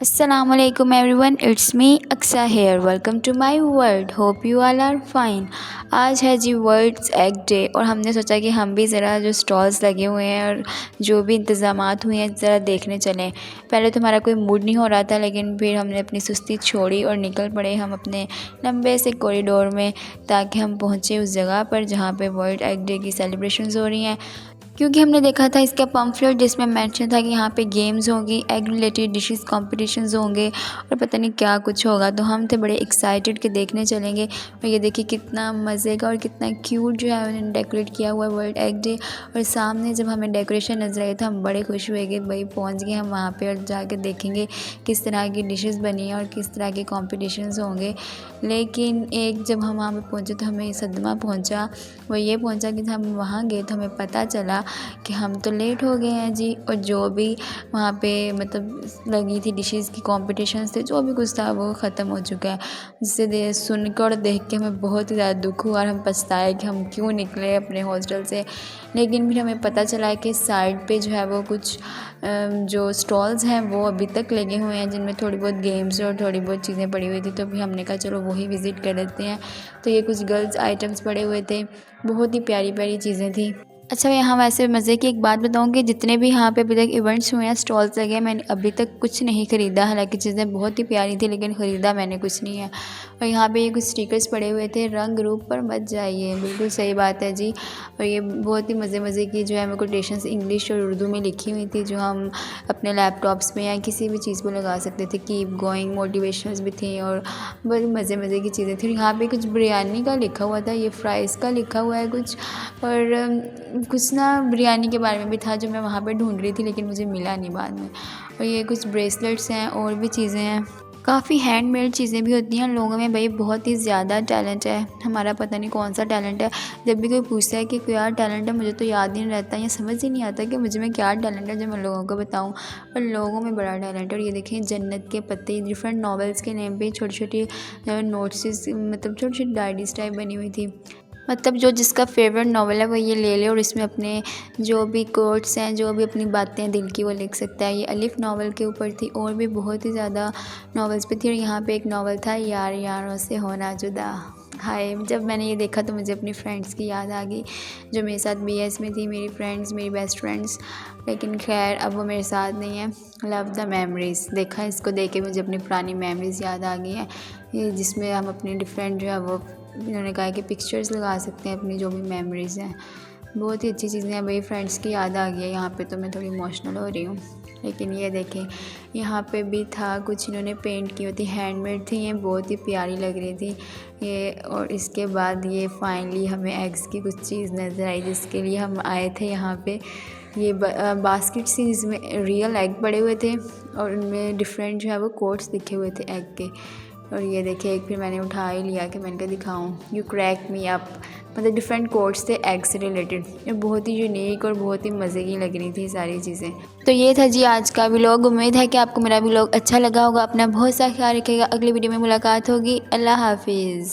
Assalamualaikum everyone, it's me Aksa here. Welcome to my world. Hope you all are fine. आज है जी world's egg day और हमने सोचा कि हम भी ज़रा जो स्टॉल्स लगे हुए हैं और जो भी इंतज़ामात हुए हैं ज़रा देखने चलें। पहले तो हमारा कोई मूड नहीं हो रहा था, लेकिन फिर हमने अपनी सुस्ती छोड़ी और निकल पड़े हम अपने लंबे से कॉरिडोर में, ताकि हम पहुँचे उस जगह पर जहाँ पे वर्ल्ड एग डे की सेलिब्रेशंस हो रही हैं। क्योंकि हमने देखा था इसका पम्फलेट जिसमें मेंशन था कि यहाँ पे गेम्स होंगी, एग रिलेटेड डिशेस कॉम्पिटिशन्स होंगे और पता नहीं क्या कुछ होगा। तो हम थे बड़े एक्साइटेड कि देखने चलेंगे। और ये देखिए कितना मज़े का और कितना क्यूट जो है उन्होंने डेकोरेट किया हुआ है वर्ल्ड एग डे। और सामने जब हमें डेकोरेशन नजर आई तो हम बड़े खुश हुए कि भाई पहुँच गए हम वहाँ पर और जाके देखेंगे किस तरह की डिशेज़ बनी हैं और किस तरह के कॉम्पिटिशन्स होंगे। लेकिन एक जब हम वहाँ पर पहुँचे तो हमें सदमा पहुँचा। वो ये पहुँचा कि हम वहाँ गए तो हमें पता चला कि हम तो लेट हो गए हैं जी। और जो भी वहाँ पे मतलब लगी थी डिशेस की कॉम्पिटिशन्स थे, जो भी कुछ था वो ख़त्म हो चुका है। जिससे सुनकर और देख के हमें बहुत ही ज़्यादा दुख हुआ और हम पछताए कि हम क्यों निकले अपने हॉस्टल से। लेकिन फिर हमें पता चला कि साइड पे जो है वो कुछ जो स्टॉल्स हैं वो अभी तक लगे हुए हैं, जिनमें थोड़ी बहुत गेम्स और थोड़ी बहुत चीज़ें पड़ी हुई थी। तो भी हमने कहा चलो वही विज़िट कर लेते हैं। तो ये कुछ गर्ल्स आइटम्स पड़े हुए थे, बहुत ही प्यारी प्यारी चीज़ें थी। अच्छा, यहाँ वैसे मज़े की एक बात बताऊँ कि जितने भी यहाँ पे अभी तक इवेंट्स हुए हैं, स्टॉल्स लगे हैं, मैंने अभी तक कुछ नहीं ख़रीदा। हालांकि चीज़ें बहुत ही प्यारी थी, लेकिन ख़रीदा मैंने कुछ नहीं है। और यहाँ पे ये कुछ स्टिकर्स पड़े हुए थे, रंग रूप पर मत जाइए, बिल्कुल सही बात है जी। और ये बहुत ही मज़े की जो है मेरे कोटेशंस इंग्लिश और उर्दू में लिखी हुई थी, जो हम अपने लैपटॉप्स में या किसी भी चीज़ पर लगा सकते थे। कीप गोइंग मोटिवेशनल्स भी थी और बड़ी मज़े की चीज़ें थी। यहाँ पे कुछ बिरयानी का लिखा हुआ था, ये फ्राइज़ का लिखा हुआ है कुछ, और कुछ ना बिरयानी के बारे में भी था जो मैं वहाँ पे ढूंढ रही थी, लेकिन मुझे मिला नहीं बाद में। और ये कुछ ब्रेसलेट्स हैं और भी चीज़ें हैं, काफ़ी हैंडमेड चीज़ें भी होती हैं। लोगों में भाई बहुत ही ज़्यादा टैलेंट है, हमारा पता नहीं कौन सा टैलेंट है। जब भी कोई पूछता है कि क्या टैलेंट है, मुझे तो याद ही नहीं रहता या समझ ही नहीं आता कि मुझे में क्या टैलेंट है जो मैं लोगों को बताऊं। पर लोगों में बड़ा टैलेंट है। और ये देखें जन्नत के पत्ते, डिफरेंट नॉवेल्स के नेम पे छोटी छोटी नोट्स, मतलब छोटी छोटी डायरीज टाइप बनी हुई थी। मतलब जो जिसका फेवरेट नावल है वो ये ले ले और इसमें अपने जो भी कोट्स हैं, जो भी अपनी बातें दिल की, वो लिख सकता है। ये अलिफ नावल के ऊपर थी और भी बहुत ही ज़्यादा नावल्स पे थी। और यहाँ पे एक नावल था यार यारों से होना जुदा। हाय, जब मैंने ये देखा तो मुझे अपनी फ्रेंड्स की याद आ गई जो मेरे साथ बीएस में थी, मेरी फ्रेंड्स, मेरी बेस्ट फ्रेंड्स। लेकिन खैर अब वो मेरे साथ नहीं है। लव द मेमोरीज़, देखा इसको देख के मुझे अपनी पुरानी मेमोरीज़ याद आ गई हैं, ये जिसमें हम अपनी डिफरेंट जो है वो इन्होंने कहा कि पिक्चर्स लगा सकते हैं अपनी जो भी मेमोरीज़ हैं। बहुत ही अच्छी चीज़ें हैं भाई, फ्रेंड्स की याद आ गई है यहाँ पे, तो मैं थोड़ी इमोशनल हो रही हूँ। लेकिन ये देखें यहाँ पे भी था कुछ, इन्होंने पेंट की होती, हैंडमेड थी, ये बहुत ही प्यारी लग रही थी ये। और इसके बाद ये फाइनली हमें एग्स की कुछ चीज़ नज़र आई जिसके लिए हम आए थे यहाँ पे। ये बास्केट सी जिसमें रियल एग पड़े हुए थे और उनमें डिफरेंट जो है वो कोट्स लिखे हुए थे एग के। और ये देखिए एक फिर मैंने उठा ही लिया कि मैंने कहा दिखाऊं, यू क्रैक मी अप, मतलब डिफरेंट कोट्स थे एग से रिलेटेड। ये बहुत ही यूनिक और बहुत ही मज़े की लग रही थी सारी चीज़ें। तो ये था जी आज का व्लॉग। उम्मीद है कि आपको मेरा व्लॉग अच्छा लगा होगा। अपना बहुत सा ख्याल रखिएगा, अगली वीडियो में मुलाकात होगी। अल्लाह हाफिज़।